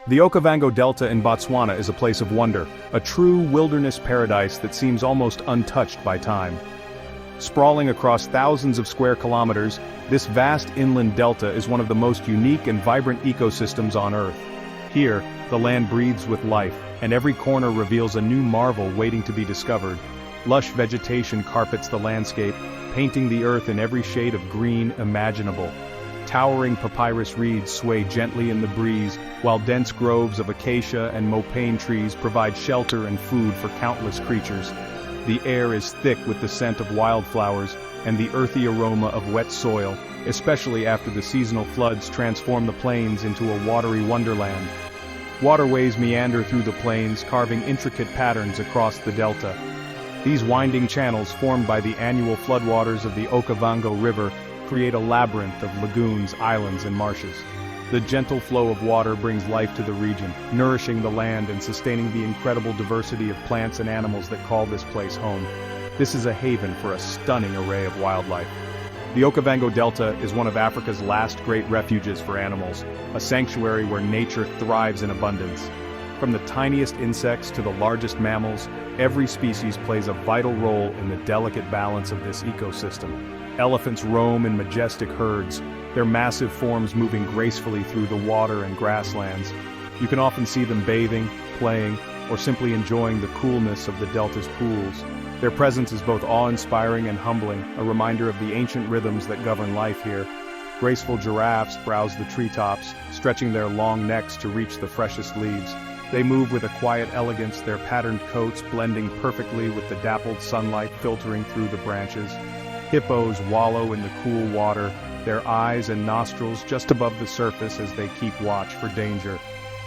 The Okavango Delta in Botswana is a place of wonder, a true wilderness paradise that seems almost untouched by time. Sprawling across thousands of square kilometers, this vast inland delta is one of the most unique and vibrant ecosystems on Earth. Here, the land breathes with life, and every corner reveals a new marvel waiting to be discovered. Lush vegetation carpets the landscape, painting the earth in every shade of green imaginable. Towering papyrus reeds sway gently in the breeze, while dense groves of acacia and mopane trees provide shelter and food for countless creatures. The air is thick with the scent of wildflowers and the earthy aroma of wet soil, especially after the seasonal floods transform the plains into a watery wonderland. Waterways meander through the plains, carving intricate patterns across the delta. These winding channels formed by the annual floodwaters of the Okavango River create a labyrinth of lagoons, islands, and marshes. The gentle flow of water brings life to the region, nourishing the land and sustaining the incredible diversity of plants and animals that call this place home. This is a haven for a stunning array of wildlife. The Okavango Delta is one of Africa's last great refuges for animals, a sanctuary where nature thrives in abundance. From the tiniest insects to the largest mammals, every species plays a vital role in the delicate balance of this ecosystem. Elephants roam in majestic herds, their massive forms moving gracefully through the water and grasslands. You can often see them bathing, playing, or simply enjoying the coolness of the delta's pools. Their presence is both awe-inspiring and humbling, a reminder of the ancient rhythms that govern life here. Graceful giraffes browse the treetops, stretching their long necks to reach the freshest leaves. They move with a quiet elegance, their patterned coats blending perfectly with the dappled sunlight filtering through the branches. Hippos wallow in the cool water, their eyes and nostrils just above the surface as they keep watch for danger.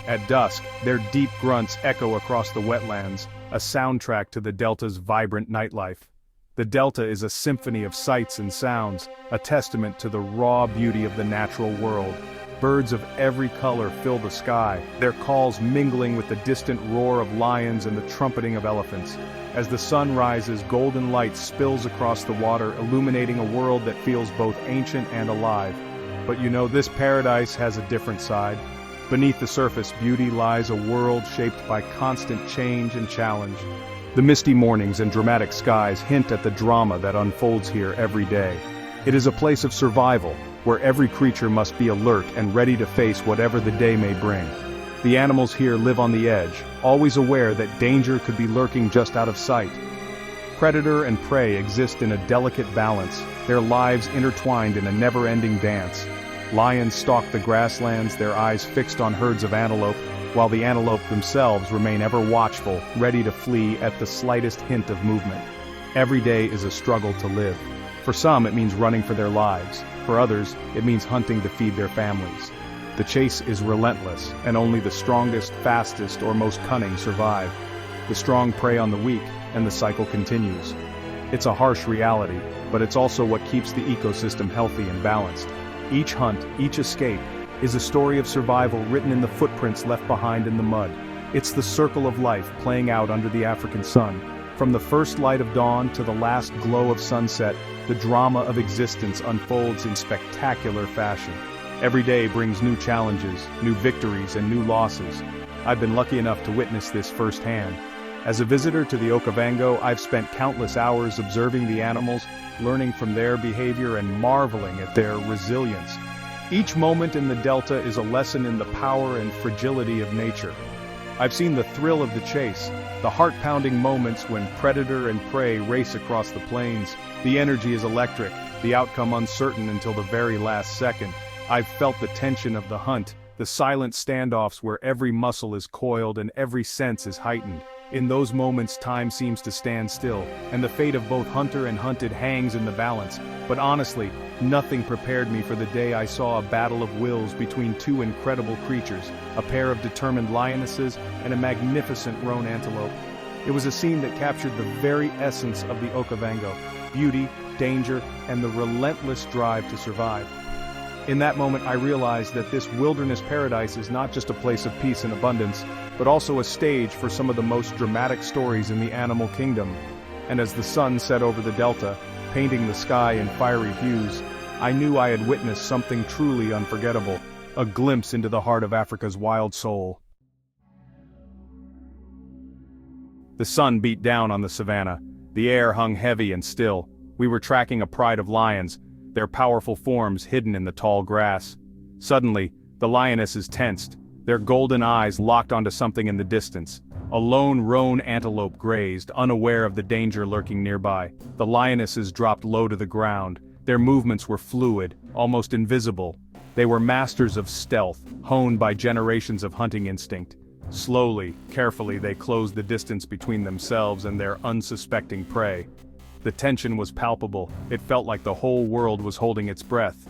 At dusk, their deep grunts echo across the wetlands, a soundtrack to the delta's vibrant nightlife. The delta is a symphony of sights and sounds, a testament to the raw beauty of the natural world. Birds of every color fill the sky, their calls mingling with the distant roar of lions and the trumpeting of elephants. As the sun rises, golden light spills across the water, illuminating a world that feels both ancient and alive. But you know, this paradise has a different side. Beneath the surface beauty lies a world shaped by constant change and challenge. The misty mornings and dramatic skies hint at the drama that unfolds here every day. It is a place of survival, where every creature must be alert and ready to face whatever the day may bring. The animals here live on the edge, always aware that danger could be lurking just out of sight. Predator and prey exist in a delicate balance, their lives intertwined in a never-ending dance. Lions stalk the grasslands, their eyes fixed on herds of antelope, while the antelope themselves remain ever watchful, ready to flee at the slightest hint of movement. Every day is a struggle to live. For some, it means running for their lives. For others, it means hunting to feed their families. The chase is relentless, and only the strongest, fastest, or most cunning survive. The strong prey on the weak, and the cycle continues. It's a harsh reality, but it's also what keeps the ecosystem healthy and balanced. Each hunt, each escape, is a story of survival written in the footprints left behind in the mud. It's the circle of life playing out under the African sun. From the first light of dawn to the last glow of sunset, the drama of existence unfolds in spectacular fashion. Every day brings new challenges, new victories, and new losses. I've been lucky enough to witness this firsthand. As a visitor to the Okavango, I've spent countless hours observing the animals, learning from their behavior and marveling at their resilience. Each moment in the delta is a lesson in the power and fragility of nature. I've seen the thrill of the chase, the heart-pounding moments when predator and prey race across the plains. The energy is electric, the outcome uncertain until the very last second. I've felt the tension of the hunt, the silent standoffs where every muscle is coiled and every sense is heightened. In those moments, time seems to stand still, and the fate of both hunter and hunted hangs in the balance. But honestly, nothing prepared me for the day I saw a battle of wills between two incredible creatures, a pair of determined lionesses and a magnificent Roan antelope. It was a scene that captured the very essence of the Okavango: beauty, danger, and the relentless drive to survive. In that moment, I realized that this wilderness paradise is not just a place of peace and abundance, but also a stage for some of the most dramatic stories in the animal kingdom. And as the sun set over the delta, painting the sky in fiery hues, I knew I had witnessed something truly unforgettable, a glimpse into the heart of Africa's wild soul. The sun beat down on the savanna. The air hung heavy and still. We were tracking a pride of lions, their powerful forms hidden in the tall grass. Suddenly, the lionesses tensed, their golden eyes locked onto something in the distance. A lone roan antelope grazed, unaware of the danger lurking nearby. The lionesses dropped low to the ground. Their movements were fluid, almost invisible. They were masters of stealth, honed by generations of hunting instinct. Slowly, carefully they closed the distance between themselves and their unsuspecting prey. The tension was palpable. It felt like the whole world was holding its breath.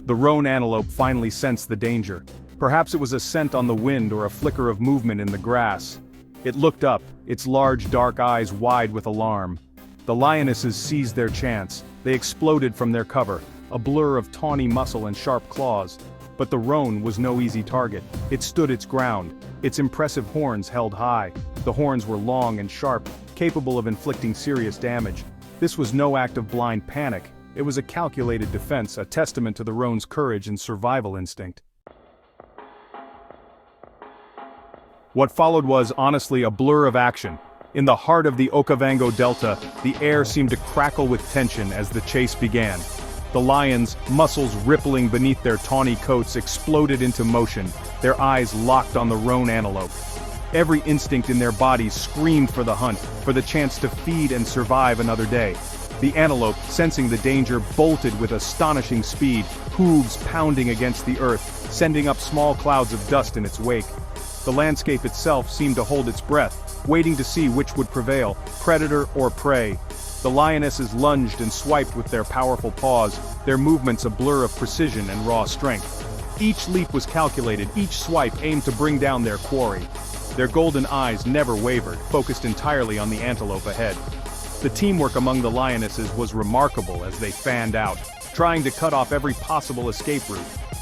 The roan antelope finally sensed the danger. Perhaps it was a scent on the wind or a flicker of movement in the grass. It looked up, its large dark eyes wide with alarm. The lionesses seized their chance. They exploded from their cover, a blur of tawny muscle and sharp claws. But the roan was no easy target. It stood its ground, its impressive horns held high. The horns were long and sharp, capable of inflicting serious damage. This was no act of blind panic. It was a calculated defense, a testament to the roan's courage and survival instinct. What followed was, honestly, a blur of action. In the heart of the Okavango Delta, the air seemed to crackle with tension as the chase began. The lions, muscles rippling beneath their tawny coats, exploded into motion, their eyes locked on the roan antelope. Every instinct in their bodies screamed for the hunt, for the chance to feed and survive another day. The antelope, sensing the danger, bolted with astonishing speed, hooves pounding against the earth, sending up small clouds of dust in its wake. The landscape itself seemed to hold its breath, waiting to see which would prevail, predator or prey. The lionesses lunged and swiped with their powerful paws, their movements a blur of precision and raw strength. Each leap was calculated, each swipe aimed to bring down their quarry. Their golden eyes never wavered, focused entirely on the antelope ahead. The teamwork among the lionesses was remarkable as they fanned out, trying to cut off every possible escape route.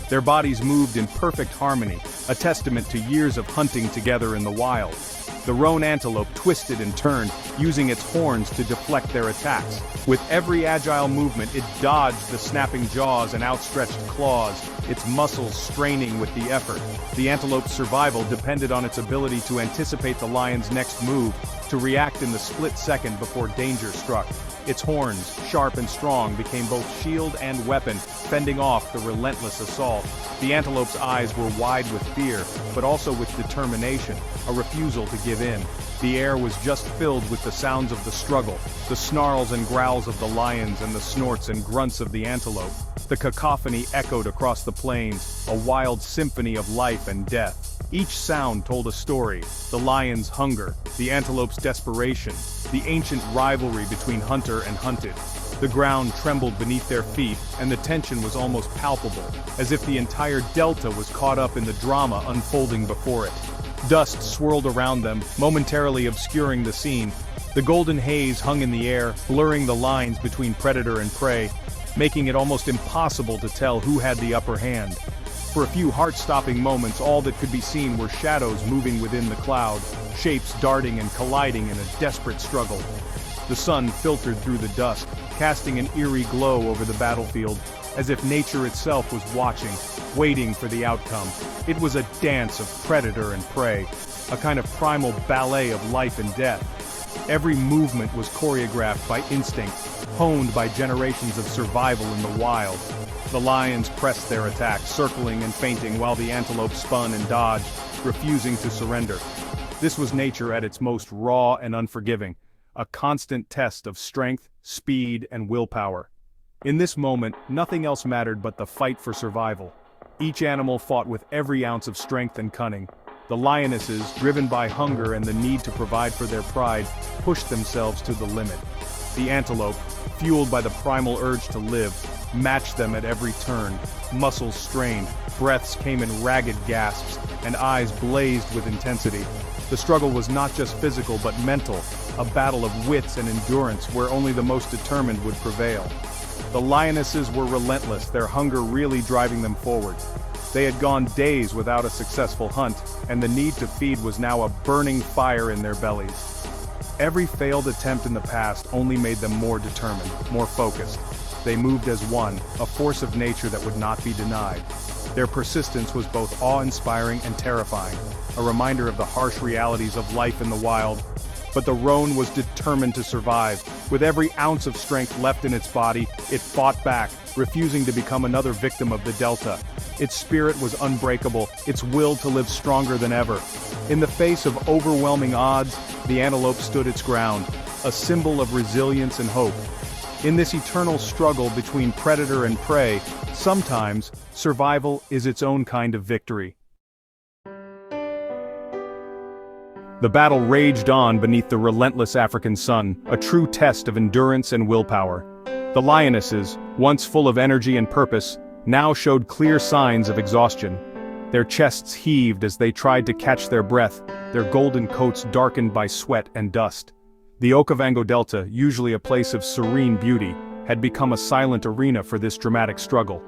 Their bodies moved in perfect harmony, a testament to years of hunting together in the wild. The roan antelope twisted and turned, using its horns to deflect their attacks. With every agile movement, it dodged the snapping jaws and outstretched claws, its muscles straining with the effort. The antelope's survival depended on its ability to anticipate the lion's next move, to react in the split second before danger struck. Its horns, sharp and strong, became both shield and weapon, fending off the relentless assault. The antelope's eyes were wide with fear, but also with determination, a refusal to give in. The air was just filled with the sounds of the struggle, the snarls and growls of the lions and the snorts and grunts of the antelope. The cacophony echoed across the plains, a wild symphony of life and death. Each sound told a story: the lion's hunger, the antelope's desperation, the ancient rivalry between hunter and hunted. The ground trembled beneath their feet, and the tension was almost palpable, as if the entire delta was caught up in the drama unfolding before it. Dust swirled around them, momentarily obscuring the scene. The golden haze hung in the air, blurring the lines between predator and prey, making it almost impossible to tell who had the upper hand. For a few heart-stopping moments, all that could be seen were shadows moving within the cloud, shapes darting and colliding in a desperate struggle. The sun filtered through the dust, casting an eerie glow over the battlefield, as if nature itself was watching, waiting for the outcome. It was a dance of predator and prey, a kind of primal ballet of life and death. Every movement was choreographed by instinct, honed by generations of survival in the wild. The lions pressed their attack, circling and feinting while the antelope spun and dodged, refusing to surrender. This was nature at its most raw and unforgiving, a constant test of strength, speed, and willpower. In this moment, nothing else mattered but the fight for survival. Each animal fought with every ounce of strength and cunning. The lionesses, driven by hunger and the need to provide for their pride, pushed themselves to the limit. The antelope, fueled by the primal urge to live, matched them at every turn. Muscles strained, breaths came in ragged gasps, and eyes blazed with intensity. The struggle was not just physical but mental, a battle of wits and endurance where only the most determined would prevail. The lionesses were relentless, their hunger really driving them forward. They had gone days without a successful hunt, and the need to feed was now a burning fire in their bellies. Every failed attempt in the past only made them more determined, more focused. they moved as one, a force of nature that would not be denied. Their persistence was both awe-inspiring and terrifying, a reminder of the harsh realities of life in the wild. But the roan was determined to survive. With every ounce of strength left in its body, it fought back, refusing to become another victim of the Delta. Its spirit was unbreakable, its will to live stronger than ever. In the face of overwhelming odds, the antelope stood its ground, a symbol of resilience and hope. In this eternal struggle between predator and prey, sometimes, survival is its own kind of victory. The battle raged on beneath the relentless African sun, a true test of endurance and willpower. The lionesses, once full of energy and purpose, now showed clear signs of exhaustion. Their chests heaved as they tried to catch their breath, their golden coats darkened by sweat and dust. The Okavango Delta, usually a place of serene beauty, had become a silent arena for this dramatic struggle.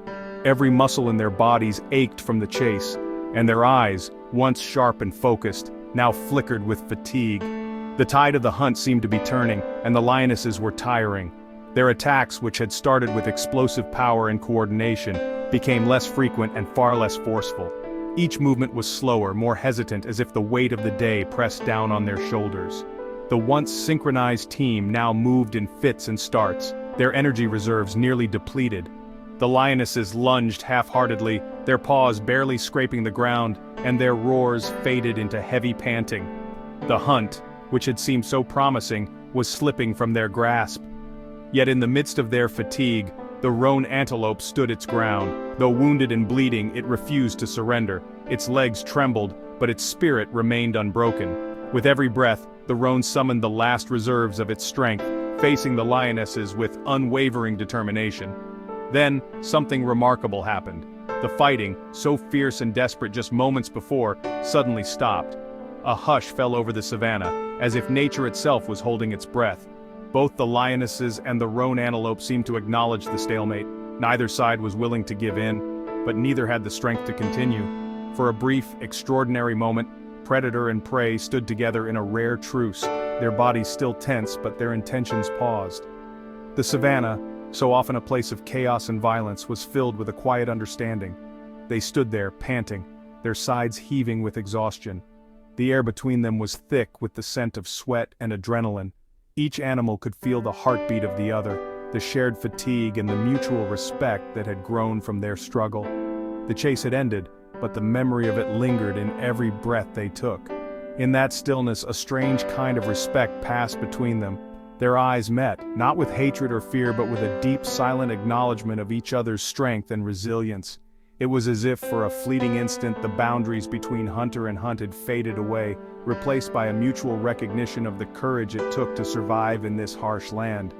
Every muscle in their bodies ached from the chase, and their eyes, once sharp and focused, now flickered with fatigue. The tide of the hunt seemed to be turning, and the lionesses were tiring. Their attacks, which had started with explosive power and coordination, became less frequent and far less forceful. Each movement was slower, more hesitant, as if the weight of the day pressed down on their shoulders. The once synchronized team now moved in fits and starts, their energy reserves nearly depleted. The lionesses lunged half-heartedly, their paws barely scraping the ground, and their roars faded into heavy panting. The hunt, which had seemed so promising, was slipping from their grasp. Yet in the midst of their fatigue, the Roan Antelope stood its ground. Though wounded and bleeding, it refused to surrender. Its legs trembled, but its spirit remained unbroken. With every breath, the roan summoned the last reserves of its strength, facing the lionesses with unwavering determination. Then, something remarkable happened. The fighting, so fierce and desperate just moments before, suddenly stopped. A hush fell over the savanna, as if nature itself was holding its breath. Both the lionesses and the roan antelope seemed to acknowledge the stalemate. Neither side was willing to give in, but neither had the strength to continue. For a brief, extraordinary moment, predator and prey stood together in a rare truce, their bodies still tense but their intentions paused. The savanna, so often a place of chaos and violence, was filled with a quiet understanding. They stood there, panting, their sides heaving with exhaustion. The air between them was thick with the scent of sweat and adrenaline. Each animal could feel the heartbeat of the other, the shared fatigue and the mutual respect that had grown from their struggle. The chase had ended, but the memory of it lingered in every breath they took. In that stillness, a strange kind of respect passed between them. Their eyes met, not with hatred or fear but with a deep, silent acknowledgement of each other's strength and resilience. It was as if for a fleeting instant the boundaries between hunter and hunted faded away, replaced by a mutual recognition of the courage it took to survive in this harsh land.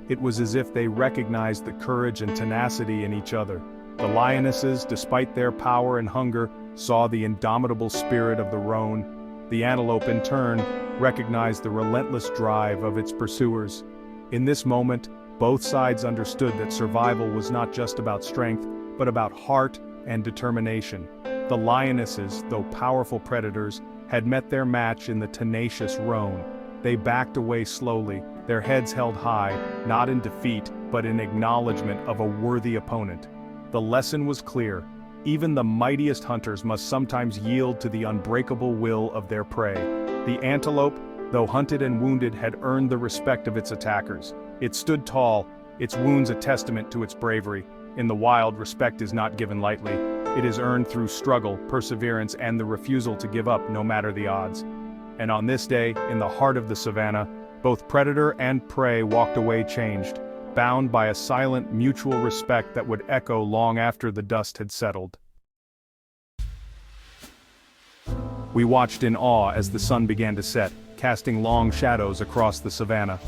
It was as if they recognized the courage and tenacity in each other. The lionesses, despite their power and hunger, saw the indomitable spirit of the roan. The antelope, in turn, recognized the relentless drive of its pursuers. In this moment, both sides understood that survival was not just about strength, but about heart and determination. The lionesses, though powerful predators, had met their match in the tenacious roan. They backed away slowly, their heads held high, not in defeat, but in acknowledgement of a worthy opponent. The lesson was clear. Even the mightiest hunters must sometimes yield to the unbreakable will of their prey. The antelope, though hunted and wounded, had earned the respect of its attackers. It stood tall, its wounds a testament to its bravery. In the wild, respect is not given lightly. It is earned through struggle, perseverance, and the refusal to give up no matter the odds. And on this day, in the heart of the savanna, both predator and prey walked away changed, bound by a silent, mutual respect that would echo long after the dust had settled. We watched in awe as the sun began to set, casting long shadows across the savanna.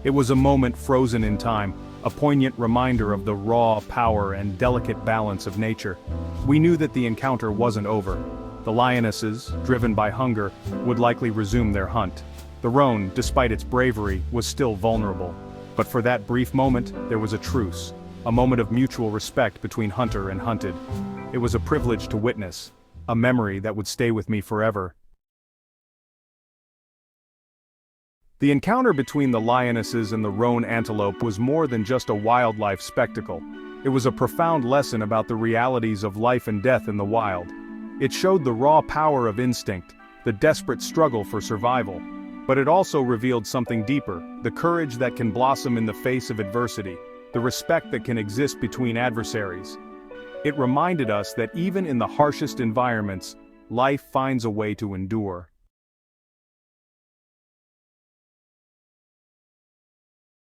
It was a moment frozen in time, a poignant reminder of the raw power and delicate balance of nature. We knew that the encounter wasn't over. The lionesses, driven by hunger, would likely resume their hunt. The roan, despite its bravery, was still vulnerable. But for that brief moment, there was a truce, a moment of mutual respect between hunter and hunted. It was a privilege to witness, a memory that would stay with me forever. The encounter between the lionesses and the roan antelope was more than just a wildlife spectacle. It was a profound lesson about the realities of life and death in the wild. It showed the raw power of instinct, the desperate struggle for survival. But it also revealed something deeper, the courage that can blossom in the face of adversity, the respect that can exist between adversaries. It reminded us that even in the harshest environments, life finds a way to endure.